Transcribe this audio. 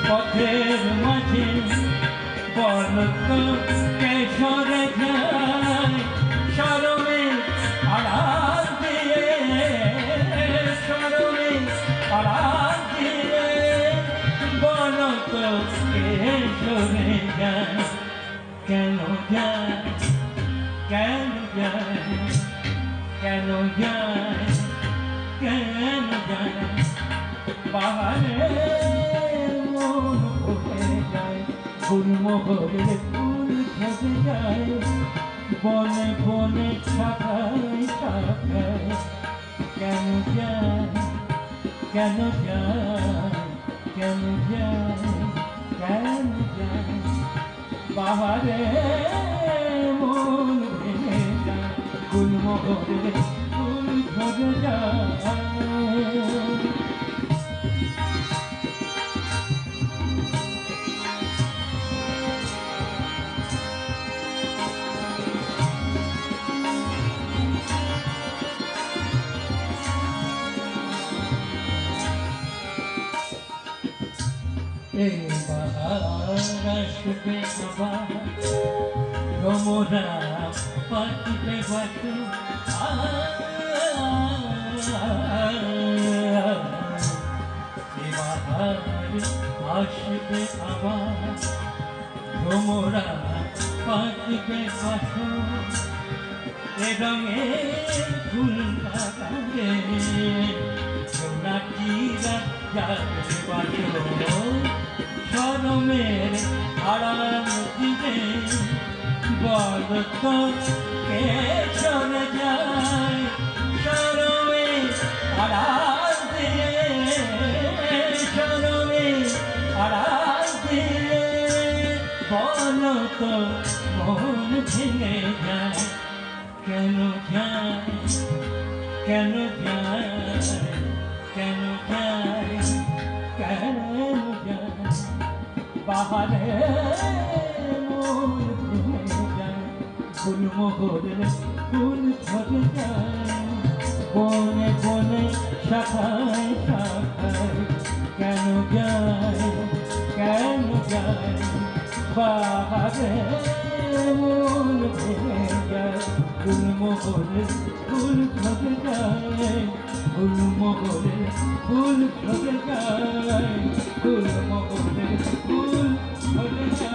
পথের মাঝে বলত কে সরে যায় শরমে আড়াল দিয়ে শরমে আড়াল দিয়ে বলত কে সরে যায় কেন যায় কেন যায় কেন যায় কেন যায় বাহারে মন উঠে যায় ফুলমোহরের ফুল খেতে যায় বনে বনে শাখায় শাখায় কেন যায় কেন যায় কেন যায় কেন যায় বাহারে মন ভেঙে যায় ফুলমোহরের ফুল ঝরে যায় আসবে আবার তোমরা পাঠিবে বাসু আসবে আবার তোমরা পাঠিবে বাসু এ রঙে ফুল বাগানে সোনাটিরা যাবে বাসু শরমের আড়াল দিতে বলত কে সরে যায় শরমের আড়াল দিয়ে শরমের আড়াল দিয়ে বলত মন ভেঙে যায় কেন যায় কেন যায় কেন যায় কেন যায় বাহারে মন ভেঙে যায় ফুলমোহরের ফুল ঝরে যায় বনে বনে শাখায় শাখায় কেন যায় কেন যায় বাহারে মন ভেঙে যায় ফুলমোহরের ফুল ঝরে যায় ফুলমোহরের ফুল ঝরে যায় ফুলমোহরের ফুল ঝরে যায়